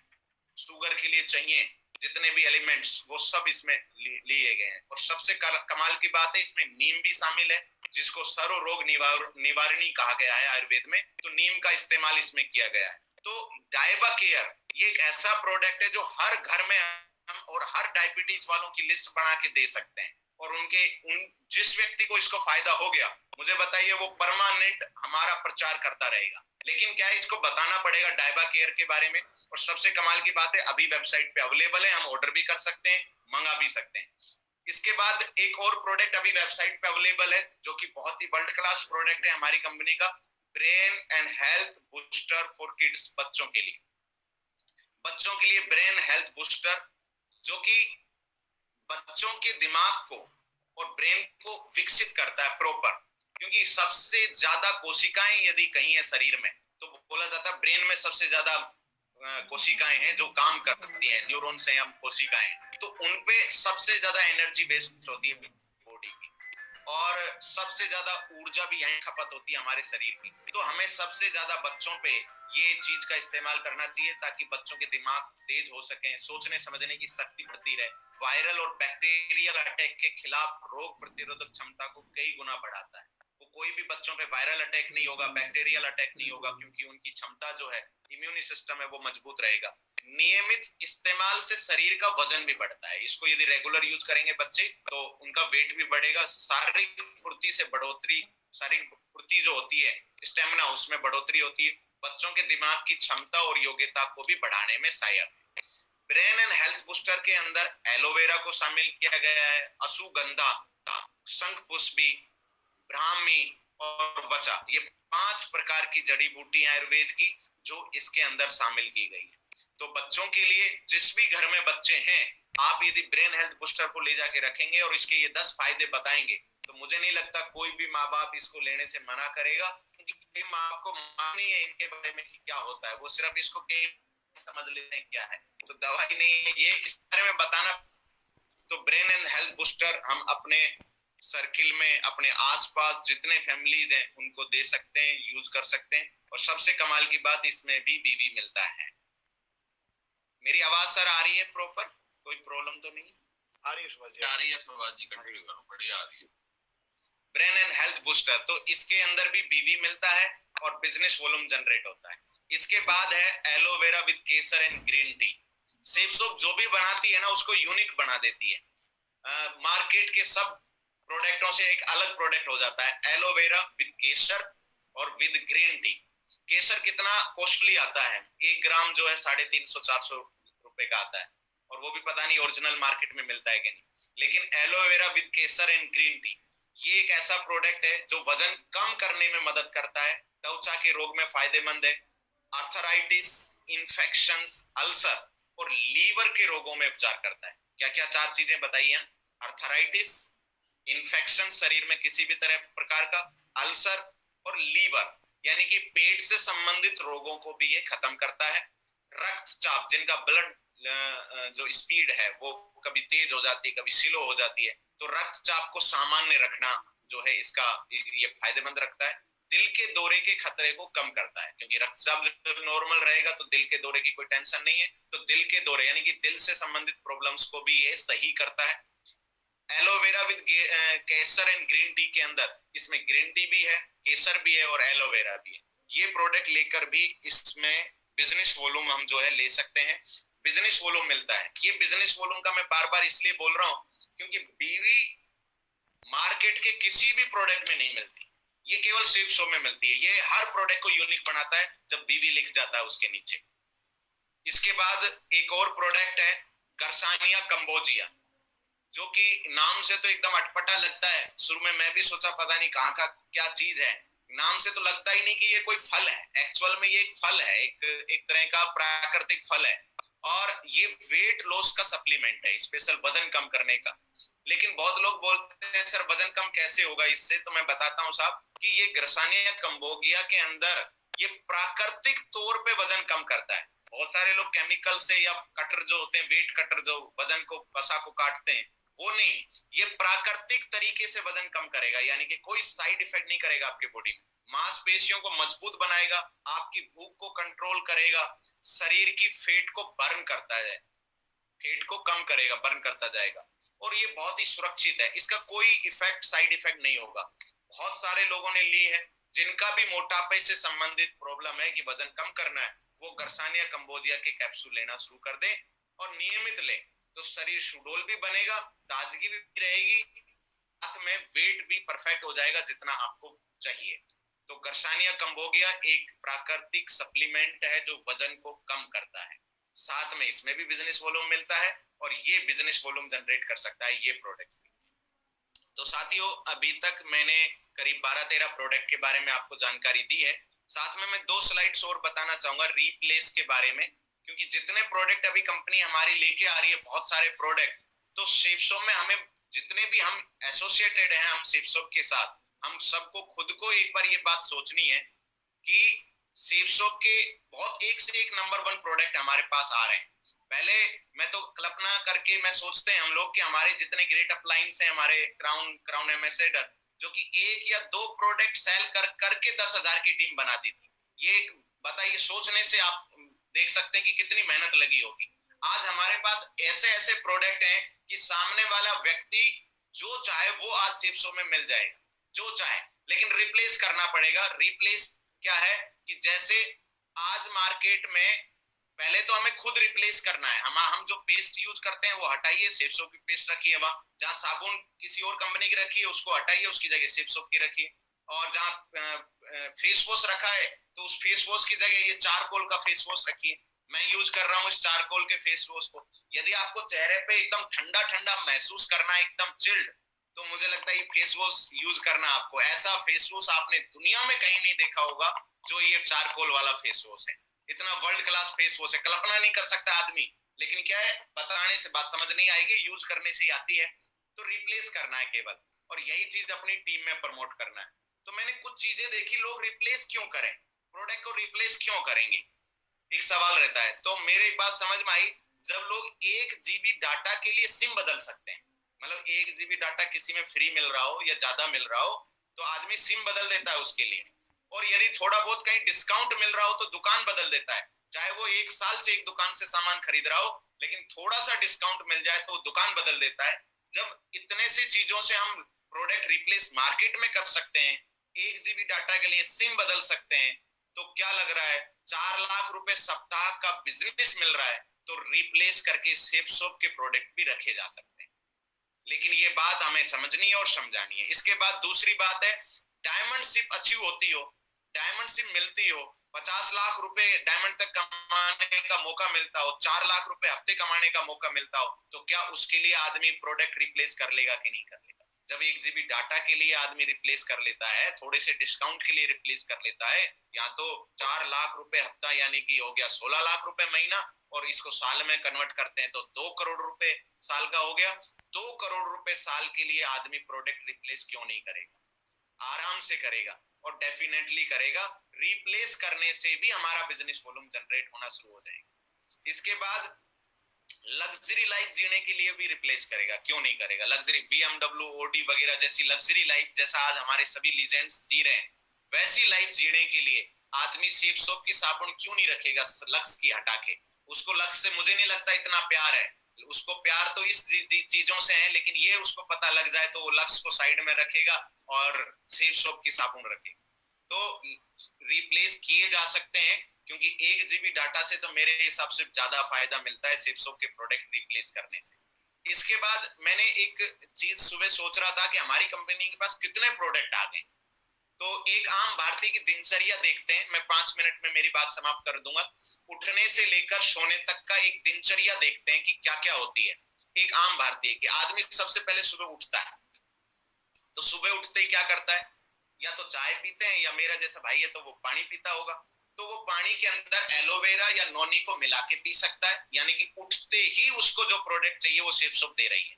शुगर के लिए चाहिए जितने भी एलिमेंट्स वो सब इसमें लिए गए हैं। और सबसे कमाल की बात है इसमें नीम भी शामिल है, जिसको सर्व रोग निवारणी कहा गया है आयुर्वेद में, तो नीम का इस्तेमाल इसमें किया गया है। तो डायबा केयर ये एक ऐसा प्रोडक्ट है जो हर घर में हम और हर डायबिटीज वालों की लिस्ट बना के दे सकते हैं। और उनके उन जिस व्यक्ति को इसको फायदा हो गया, मुझे बताइए वो परमानेंट हमारा प्रचार करता रहेगा। लेकिन क्या है, इसको बताना पड़ेगा डाइबा केयर के बारे में। और सबसे कमाल की बात है, अभी वेबसाइट पे अवेलेबल है, हम ऑर्डर भी कर सकते हैं, मंगा भी सकते हैं। इसके बाद एक और प्रोडक्ट अभी वेबसाइट पे अवेलेबल है जो कि बहुत ही वर्ल्ड क्लास प्रोडक्ट है हमारी कंपनी का, brain and health booster for kids, बच्चों के लिए। बच्चों के लिए ब्रेन हेल्थ बूस्टर, जो कि बच्चों के दिमाग को और ब्रेन को विकसित करता है प्रॉपर। क्योंकि सबसे ज्यादा कोशिकाएं यदि कहीं है शरीर में, तो बोला जाता है ब्रेन में सबसे ज्यादा कोशिकाएं हैं जो काम करती हैं, न्यूरॉन्स हैं या कोशिकाएं, तो उनपे सबसे ज्यादा एनर्जी वेस्ट होती है बॉडी की, और सबसे ज्यादा ऊर्जा भी यहीं खपत होती है हमारे शरीर की। तो हमें सबसे ज्यादा बच्चों पे ये चीज का इस्तेमाल करना चाहिए ताकि बच्चों के दिमाग तेज हो सके, सोचने समझने की शक्ति बढ़ती रहे। वायरल और बैक्टीरियल अटैक के खिलाफ रोग प्रतिरोधक क्षमता को कई गुना बढ़ाता है। वो कोई भी बच्चों पे वायरल अटैक नहीं होगा, बैक्टीरियल अटैक नहीं होगा, क्योंकि उनकी क्षमता जो है, इम्यूनी सिस्टम है, वो मजबूत रहेगा। नियमित इस्तेमाल से शरीर का वजन भी बढ़ता है। इसको यदि रेगुलर यूज करेंगे बच्चे तो उनका वेट भी बढ़ेगा, शारीरिक फुर्ती से बढ़ोतरी, शारीरिक फुर्ती जो होती है, स्टेमिना, उसमें बढ़ोतरी होती है। बच्चों के दिमाग की क्षमता और योग्यता को भी बढ़ाने में सहायक। ब्रेन एंड हेल्थ बूस्टर के अंदर एलोवेरा को शामिल किया गया है, अश्वगंधा, शंखपुष्पी, ब्राह्मी और वचा, ये 5 प्रकार की जड़ी बूटियां आयुर्वेद की जो इसके अंदर शामिल की गई है। तो बच्चों के लिए, जिस भी घर में बच्चे हैं, आप यदि ब्रेन हेल्थ बूस्टर को ले जाके रखेंगे और इसके ये 10 फायदे बताएंगे, तो मुझे नहीं लगता कोई भी माँ बाप इसको लेने से मना करेगा। क्योंकि माँ बाप को मालूम है इनके बारे में क्या होता है, वो सिर्फ इसको समझ लेते हैं क्या है, तो दवाई नहीं है ये, इस बारे में बताना। तो ब्रेन एंड हेल्थ बूस्टर हम अपने सर्किल में, अपने आसपास जितने फैमिलीज हैं उनको दे सकते हैं, यूज कर सकते हैं। और सबसे कमाल की बात, इसमें भी बीवी मिलता है। मेरी आवाज सर आ रही है प्रॉपर? कोई प्रॉब्लम तो नहीं आ रही है? सुभाष जी आ रही है, सुभाष जी कंटिन्यू करो, बढ़िया आ रही है। ब्रेन एंड हेल्थ बूस्टर, तो इसके अंदर भी बीवी मिलता है और बिजनेस वॉल्यूम जनरेट होता है। इसके बाद है aloe vera with Kesar and green tea. Safe soap जो भी बनाती है ना, उसको यूनिक बना देती है। मार्केट के सब प्रोडक्टों से एक अलग प्रोडक्ट हो जाता है। एलोवेरा विद केसर और विद ग्रीन टी। केसर कितना कॉस्टली आता है, 1 ग्राम जो है 350-400 रुपए का आता है, और वो भी पता नहीं ओरिजिनल मार्केट में मिलता है कि नहीं। लेकिन aloe vera with Kesar and green tea, ये एक ऐसा प्रोडक्ट है जो वजन कम करने में मदद करता है, त्वचा के रोग में फायदेमंद है, आर्थराइटिस, इन्फेक्शंस, अल्सर और लीवर के रोगों में उपचार करता है। क्या क्या 4 चीजें बताइए? आर्थराइटिस, इन्फेक्शन शरीर में किसी भी तरह प्रकार का, अल्सर और लीवर यानी कि पेट से संबंधित रोगों को भी ये खत्म करता है। रक्तचाप, जिनका ब्लड जो स्पीड है वो कभी तेज हो जाती है, कभी स्लो हो जाती है, तो रक्तचाप को सामान्य रखना जो है इसका ये फायदेमंद रखता है। दिल के दौरे के खतरे को कम करता है, क्योंकि रक्तचाप जब नॉर्मल रहेगा तो दिल के दौरे की कोई टेंशन नहीं है, तो दिल के दौरे यानी कि दिल से संबंधित प्रॉब्लम्स को भी ये सही करता है। Aloe vera with Kesar and green tea के अंदर इसमें ग्रीन टी भी है, केसर भी है और एलोवेरा भी है। ये प्रोडक्ट लेकर भी इसमें बिजनेस वॉल्यूम हम जो है ले सकते हैं, बिजनेस वॉल्यूम मिलता है। ये बिजनेस वॉल्यूम का मैं बार बार इसलिए बोल रहा हूं क्योंकि बीवी मार्केट के किसी भी प्रोडक्ट में नहीं मिलती, ये केवल सिर्फ शो में मिलती है। ये हर प्रोडक्ट को यूनिक बनाता है जब बीवी लिख जाता है उसके नीचे। इसके बाद एक और प्रोडक्ट है गर्सानिया कंबोजिया, जो कि नाम से तो एकदम अटपटा लगता है। शुरू में मैं भी सोचा पता नहीं कहाँ का क्या चीज है, नाम से तो लगता ही नहीं कि ये कोई फल है। एक्चुअल में ये एक फल है, एक तरह का प्राकृतिक फल है, और ये वेट लॉस का सप्लीमेंट है, स्पेशल वजन कम करने का। लेकिन बहुत लोग बोलते हैं सर वजन कम कैसे होगा इससे, तो मैं बताता हूँ साहब कि ये गर्सानिया कंबोजिया के अंदर ये प्राकृतिक तौर पे वजन कम करता है। बहुत सारे लोग केमिकल से या कटर जो होते हैं, वेट कटर जो वजन को वसा को काटते हैं, वो नहीं, ये प्राकृतिक तरीके से वजन कम करेगा, यानी कि कोई साइड इफेक्ट नहीं करेगा आपके बॉडी में। मांसपेशियों को मजबूत बनाएगा, आपकी भूख को कंट्रोल करेगा, शरीर की फैट को बर्न करता है, फैट को कम करेगा, बर्न करता जाएगा, और ये बहुत ही सुरक्षित है, इसका कोई इफेक्ट साइड इफेक्ट नहीं होगा। बहुत सारे लोगों ने ली है जिनका भी मोटापे से संबंधित प्रॉब्लम है कि वजन कम करना है, वो गर्सानिया कंबोजिया के कैप्सूल लेना शुरू कर दे और नियमित ले, तो शरीर सुडौल भी बनेगा, ताजगी भी रहेगी, साथ में वेट भी परफेक्ट हो जाएगा जितना आपको चाहिए। तो गर्सानिया कंबोगिया एक प्राकृतिक सप्लीमेंट है जो वजन को कम करता है, साथ में इसमें भी बिजनेस वॉल्यूम मिलता है और ये बिजनेस वॉल्यूम जनरेट कर सकता है ये प्रोडक्ट। तो साथियों, अभी तक मैंने करीब 12-13 प्रोडक्ट के बारे में आपको जानकारी दी है। साथ में मैं 2 स्लाइड्स और बताना चाहूंगा रिप्लेस के बारे में, क्योंकि जितने प्रोडक्ट अभी कंपनी हमारी लेके आ रही है, बहुत सारे प्रोडक्ट, तो शेपशॉप में हमें जितने भी हम एसोसिएटेड हैं हम शेपशॉप के साथ, हम सबको खुद को एक बार ये बात सोचनी है कि शेपशॉप के बहुत एक से एक नंबर 1 प्रोडक्ट हमारे पास आ रहे हैं। पहले मैं तो कल्पना करके मैं सोचते हैं हम लोग कि हमारे जितने ग्रेट अप्लायंस हैं, हमारे क्राउन एम्बेसडर, जो कि 1 या 2 प्रोडक्ट सेल करके 10,000 की टीम बनाती थी। ये बताइए, सोचने से आप देख सकते हैं कि कितनी मेहनत लगी होगी। आज हमारे पास ऐसे ऐसे प्रोडक्ट हैं कि सामने वाला व्यक्ति जो चाहे वो आज शेपशॉप में मिल जाएगा, जो चाहे, लेकिन रिप्लेस करना पड़ेगा। रिप्लेस क्या है कि जैसे आज मार्केट में पहले तो हमें खुद रिप्लेस करना है। हम जो पेस्ट यूज करते हैं वो हटाइए, शेपशॉप की पेस्ट रखिए, वहां जहां साबुन किसी और कंपनी की रखी है उसको हटाइए, उसकी जगह शेपशॉप की रखिए। और जहां फेस वॉश रखा है तो उस फेस वॉश की जगह ये चारकोल का फेस वॉश रखिए। मैं यूज कर रहा हूँ इस चारकोल के फेस वॉश को। यदि आपको चेहरे पे एकदम ठंडा ठंडा महसूस करना है, एकदम चिल्ड, तो मुझे लगता है ये फेस वॉश यूज करना आपको। ऐसा फेस वॉश आपने दुनिया में कहीं नहीं देखा होगा जो ये चारकोल वाला फेस वॉश है। इतना वर्ल्ड क्लास फेस वॉश है, कल्पना नहीं कर सकता आदमी। लेकिन क्या है, बताने से बात समझ नहीं आएगी, यूज करने से ही आती है। तो रिप्लेस करना है केवल, और यही चीज अपनी टीम में प्रमोट करना है। तो मैंने कुछ चीजें देखी, लोग रिप्लेस क्यों करें, प्रोडक्ट को रिप्लेस क्यों करेंगे, एक सवाल रहता है। तो मेरे एक बात समझ में आई, जब लोग 1 GB डाटा के लिए सिम बदल सकते हैं, मतलब 1 GB डाटा किसी में फ्री मिल रहा हो या ज्यादा मिल रहा हो तो आदमी सिम बदल देता है उसके लिए। और यदि थोड़ा बहुत कहीं डिस्काउंट मिल रहा हो तो दुकान बदल देता है, चाहे वो 1 साल से एक दुकान से सामान खरीद रहा हो, लेकिन थोड़ा सा डिस्काउंट मिल जाए तो दुकान बदल देता है। जब इतने सी चीजों से हम प्रोडक्ट रिप्लेस मार्केट में कर सकते हैं, 1 GB डाटा के लिए सिम बदल सकते हैं, तो क्या लग रहा है 4 लाख रुपए सप्ताह का बिजनेस मिल रहा है, तो रिप्लेस करके शेपशॉप के प्रोडक्ट भी रखे जा सकते हैं। लेकिन ये बात हमें समझनी है और समझानी है। इसके बाद दूसरी बात है, डायमंड शिप अचीव होती हो, डायमंड शिप मिलती हो, 50 लाख रुपए डायमंड तक कमाने का मौका मिलता हो, 4 लाख रुपए हफ्ते कमाने का मौका मिलता हो, तो क्या उसके लिए आदमी प्रोडक्ट रिप्लेस कर लेगा कि नहीं कर लेगा? जब 1 GB डाटा के लिए आदमी रिप्लेस कर लेता है, थोड़े से डिस्काउंट के लिए रिप्लेस कर लेता है, या तो 4 लाख रुपए हफ्ता यानी कि हो गया 16 लाख रुपए महीना, और इसको साल में कन्वर्ट करते हैं तो 2 करोड़ रुपए साल का हो गया। 2 करोड़ रुपए साल के लिए आदमी प्रोडक्ट रिप्लेस क्यों नहीं करेगा? आराम से करेगा, और डेफिनेटली करेगा। रिप्लेस करने से भी हमारा बिजनेस वॉल्यूम जनरेट होना शुरू हो जाएगा। इसके बाद लग्जरी लाइफ जीने के लिए भी रिप्लेस करेगा, क्यों नहीं करेगा? लग्जरी BMW OD वगैरह जैसी लग्जरी लाइफ, जैसा आज हमारे सभी लीजेंड्स जी रहे हैं, वैसी लाइफ जीने के लिए आदमी शेपशॉप की साबुन क्यों नहीं रखेगा लक्स की हटा के? उसको लक्स से मुझे नहीं लगता इतना प्यार है, उसको प्यार तो इस चीजों से है, लेकिन ये उसको पता लग जाए तो वो लक्स को साइड में रखेगा और शेपशॉप की साबुन रखेगा। तो रिप्लेस किए जा सकते हैं, क्योंकि 1 GB डाटा से तो मेरे हिसाब से ज्यादा फायदा मिलता है शेपशॉप के प्रोडक्ट रिप्लेस करने से। इसके बाद मैंने एक चीज सुबह सोच रहा था कि हमारी कंपनी के पास कितने प्रोडक्ट आ गए। तो एक आम भारतीय की दिनचर्या देखते हैं, मैं 5 मिनट में मेरी बात समाप्त कर दूंगा। उठने से लेकर सोने तक का एक दिनचर्या देखते हैं कि क्या क्या होती है एक आम भारतीय की। आदमी सबसे पहले सुबह उठता है, तो सुबह उठते ही क्या करता है, या तो चाय पीते हैं, या मेरा जैसा भाई है तो वो पानी पीता होगा। तो वो पानी के अंदर एलोवेरा या नोनी को मिला के पी सकता है, यानी कि उठते ही उसको जो प्रोडक्ट चाहिए वो शेपशॉप दे रही है,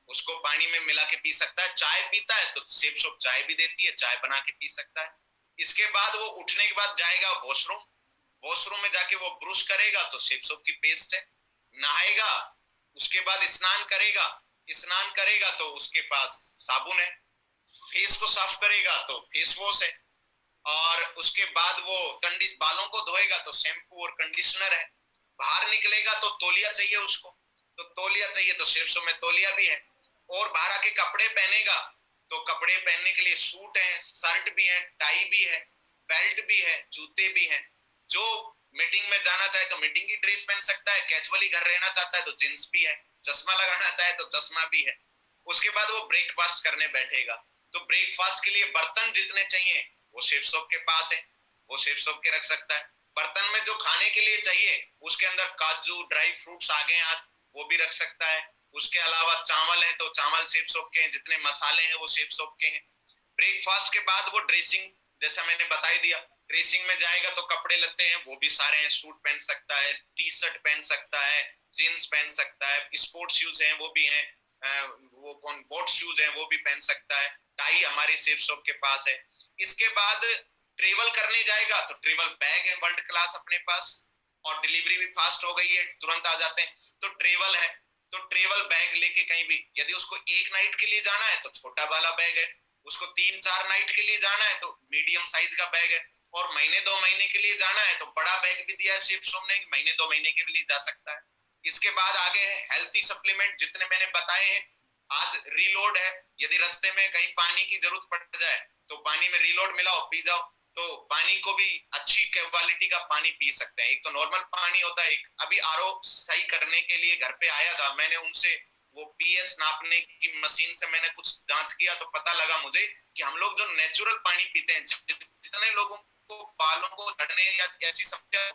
उसको पानी में मिला के पी सकता है। चाय पीता है तो शेपशॉप चाय भी देती है, चाय बना के पी सकता है। इसके बाद वो उठने के बाद जाएगा वॉशरूम, वॉशरूम में जाके वो ब्रश करेगा तो शेपशॉप की पेस्ट है। नहाएगा, उसके बाद स्नान करेगा, स्नान करेगा तो उसके पास साबुन है। फेस को साफ करेगा तो फेस वॉश है, और उसके बाद वो बालों को धोएगा तो शैम्पू और कंडीशनर है। बाहर निकलेगा तो तौलिया चाहिए उसको, तो तौलिया चाहिए तो शेपशॉप में तौलिया भी है। और बाहर आके कपड़े पहनेगा तो कपड़े पहनने के लिए सूट है, शर्ट भी है, टाई भी है, बेल्ट भी है, जूते भी हैं। जो मीटिंग में जाना चाहे तो मीटिंग की ड्रेस पहन सकता है, कैजुअली घर रहना चाहता है तो जींस भी है, चश्मा लगाना चाहे तो चश्मा भी है। उसके बाद वो ब्रेकफास्ट करने बैठेगा, तो ब्रेकफास्ट के लिए बर्तन जितने चाहिए वो शेफ शॉप के पास है, वो शेफ शॉप के रख सकता है। बर्तन में जो खाने के लिए चाहिए उसके अंदर काजू ड्राई फ्रूट्स आ गए आज, वो भी रख सकता है। उसके अलावा चावल है तो चावल शेफ शॉप के हैं, जितने मसाले हैं वो शेफ शॉप के हैं। ब्रेकफास्ट के बाद वो ड्रेसिंग, जैसा मैंने बता ही दिया, ड्रेसिंग में जाएगा तो कपड़े लगते हैं वो भी सारे हैं, सूट पहन सकता है, टी शर्ट पहन सकता है, जीन्स पहन सकता है, स्पोर्ट्स शूज हैं वो भी हैं, वो कौन बोट शूज हैं वो भी पहन सकता है, टाई हमारे शेफ शॉप के पास है। इसके बाद ट्रेवल करने जाएगा तो ट्रेवल बैग है वर्ल्ड क्लास अपने पास, और डिलीवरी भी फास्ट हो गई है, तुरंत आ जाते हैं। तो ट्रेवल है तो ट्रेवल बैग लेके कहीं भी, यदि उसको एक नाइट के लिए जाना है तो छोटा वाला बैग है, उसको 3-4 नाइट के लिए जाना है तो मीडियम साइज का बैग है, और महीने 2 महीने के लिए जाना है तो बड़ा बैग भी दिया है शेफ शॉप ने, महीने 2 महीने के लिए जा सकता है। इसके बाद आगे है हेल्थी सप्लीमेंट जितने मैंने बताए हैं। आज रीलोड है, यदि रास्ते में कहीं पानी की जरूरत पड़ जाए तो पानी में रीलोड मिलाओ पी जाओ, तो पानी को भी अच्छी क्वालिटी का पानी पी सकते हैं। एक तो नॉर्मल पानी होता है, एक अभी आरओ सही करने के लिए घर पे आया था, मैंने उनसे वो पीएस नापने की मशीन से मैंने कुछ जांच किया तो पता लगा मुझे कि हम लोग जो नेचुरल पानी पीते हैं, जितने लोगों को बालों को झड़ने या ऐसी समस्या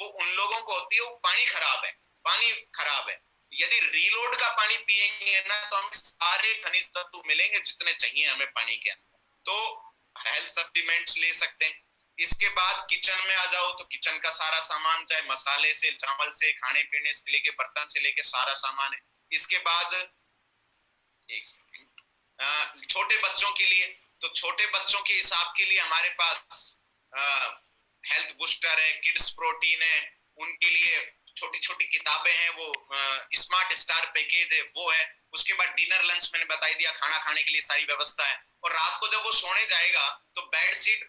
वो उन लोगों को होती है, वो पानी खराब है, पानी खराब है। यदि रीलोड का पानी पिएंगे ना तो हमें सारे खनिज तत्व मिलेंगे जितने चाहिए हमें पानी के अंदर, तो हेल्थ सप्लीमेंट्स ले सकते हैं। इसके बाद किचन में आ जाओ तो किचन का सारा सामान, चाहे मसाले से चावल से खाने पीने से लेके बर्तन से लेके सारा सामान है। इसके बाद एक सेकंड, छोटे बच्चों के लिए, तो छोटे बच्चों के हिसाब के लिए हमारे पास हेल्थ बूस्टर है, किड्स प्रोटीन है, उनके लिए छोटी छोटी किताबें हैं, वो स्मार्ट स्टार पैकेज है वो है। उसके बाद डिनर लंच मैंने बता दिया, खाना खाने के लिए सारी व्यवस्था है। और रात को जब वो सोने जाएगा तो बेड सीट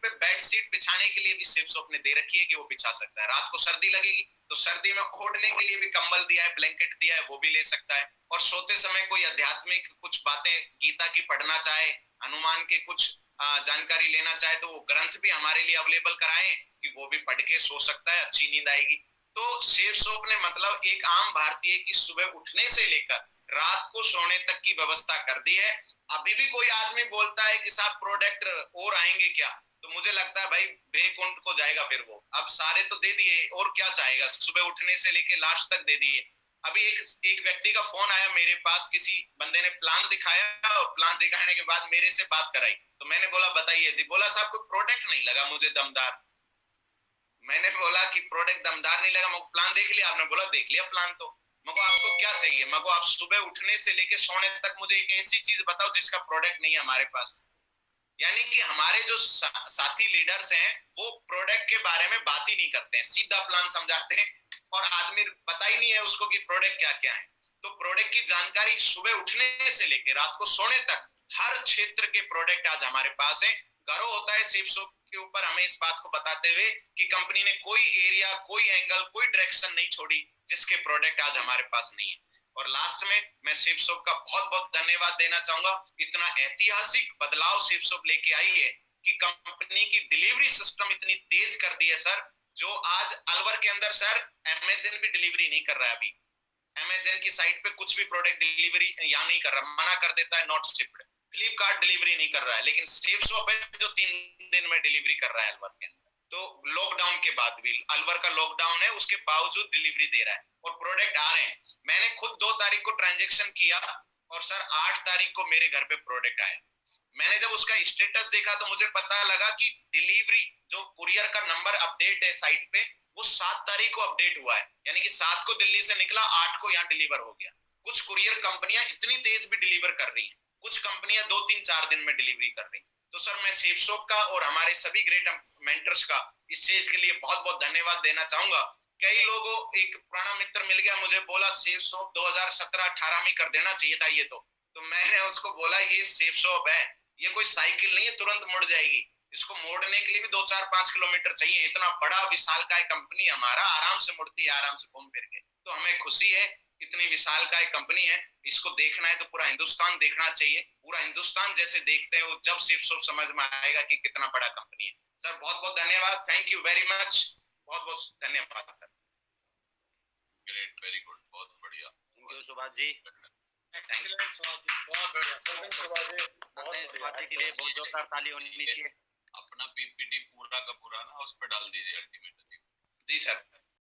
बिछाने के लिए भी शेफ शॉप ने दे रखी है कि वो बिछा सकता है। रात को सर्दी लगेगी तो सर्दी में ओढ़ने के लिए भी कंबल दिया है, ब्लैंकेट दिया है, वो भी ले सकता है। और सोते समय कोई आध्यात्मिक कुछ बातें गीता की पढ़ना चाहे, हनुमान के कुछ जानकारी लेना चाहे तो वो ग्रंथ भी हमारे लिए अवेलेबल कराए कि वो भी पढ़ के सो सकता है, अच्छी नींद आएगी। तो शेफ शॉप ने मतलब एक आम भारतीय की सुबह उठने से लेकर रात को सोने तक की व्यवस्था कर दी है। अभी भी कोई आदमी बोलता है कि साहब प्रोडक्ट और आएंगे क्या, तो मुझे लगता है भाई बेकुंठ को जाएगा फिर वो, अब सारे तो दे दिए और क्या चाहेगा, सुबह उठने से लेके लास्ट तक दे दिए। अभी एक व्यक्ति का फोन आया मेरे पास, किसी बंदे ने प्लान दिखाया और प्लान दिखाने के बाद मेरे से बात कराई, तो मैंने बोला बताइए जी, बोला साहब कोई प्रोडक्ट नहीं लगा मुझे दमदार। मैंने बोला कि प्रोडक्ट दमदार नहीं लगा, मैं प्लान देख लिया आपने, बोला देख लिया प्लान, तो मको आपको क्या चाहिए, मको आप सुबह उठने से लेके सोने तक मुझे एक ऐसी चीज बताओ जिसका प्रोडक्ट नहीं है हमारे पास। यानी कि हमारे जो साथी लीडर्स हैं वो प्रोडक्ट के बारे में बात ही नहीं करते हैं, सीधा प्लान समझाते हैं, और आदमी पता ही नहीं है उसको कि प्रोडक्ट क्या क्या है। तो प्रोडक्ट की जानकारी सुबह उठने से लेकर रात को सोने तक हर क्षेत्र के प्रोडक्ट आज हमारे पास है। गर्व होता है शेफ शॉप के ऊपर हमें इस बात को बताते हुए कि कंपनी ने कोई एरिया, कोई एंगल, कोई डायरेक्शन नहीं छोड़ी जिसके प्रोडक्ट आज हमारे पास नहीं है। और लास्ट में मैं शेफ शॉप का बहुत बहुत धन्यवाद देना चाहूंगा, इतना ऐतिहासिक बदलाव शेफ शॉप लेके आई है कि कंपनी की डिलीवरी सिस्टम इतनी तेज कर दी है सर, जो आज अलवर के अंदर सर अमेजन भी डिलीवरी नहीं कर रहा है। अभी अमेजन की साइट पे कुछ भी प्रोडक्ट डिलीवरी यहाँ नहीं कर रहा, मना कर देता है नॉट शिप्ड। फ्लिपकार्ट डिलीवरी नहीं कर रहा है, लेकिन शेफ शॉप है जो 3 दिन में डिलीवरी कर रहा है अलवर के अंदर। तो लॉकडाउन के बाद भी अलवर का लॉकडाउन है उसके बावजूद डिलीवरी दे रहा है और प्रोडक्ट आ रहे हैं। मैंने खुद 2 तारीख को ट्रांजेक्शन किया और सर 8 तारीख को मेरे घर पे प्रोडक्ट आया। मैंने जब उसका स्टेटस देखा तो मुझे पता लगा कि डिलीवरी जो कुरियर का नंबर अपडेट है साइट पे वो 7 तारीख को अपडेट हुआ है, यानी कि 7 को दिल्ली से निकला, 8 को यहाँ डिलीवर हो गया। कुछ कुरियर कंपनियां इतनी तेज भी डिलीवर कर रही हैं, कुछ कंपनियां 2-3-4 दिन में डिलीवरी कर रही हैं। तो सर मैं शेफ शॉप का और हमारे सभी ग्रेट मेंटर्स का इस चीज के लिए बहुत बहुत धन्यवाद देना चाहूंगा। कई लोगों, एक पुराना मित्र मिल गया मुझे, बोला शेफ शॉप 2017-18 में कर देना चाहिए था ये तो मैंने उसको बोला ये शेफ शॉप है, ये कोई साइकिल नहीं है तुरंत मुड़ जाएगी, इसको मोड़ने के लिए भी 2-4-5 किलोमीटर चाहिए। इतना बड़ा विशाल का कंपनी हमारा आराम से मुड़ती है, आराम से घूम फिर के। तो हमें खुशी है इतनी विशाल का कंपनी है, इसको देखना है तो पूरा हिंदुस्तान देखना चाहिए। पूरा हिंदुस्तान जैसे देखते हैं वो जब शेफ शॉप समझ में आएगा कि कितना बड़ा कंपनी है। सर बहुत बहुत धन्यवाद, थैंक यू वेरी मच, बहुत बहुत धन्यवाद सर। ग्रेट, वेरी गुड, बहुत बढ़िया। Thank you Subhash ji. Excellent Subhash ji, बहुत बढ़िया सर। सुभाष जी के लिए बहुत जोरदार ताली होनी चाहिए। अपना पीपीटी पूरा का पूरा ना उस पर डाल दीजिए अल्टीमेट। जी सर।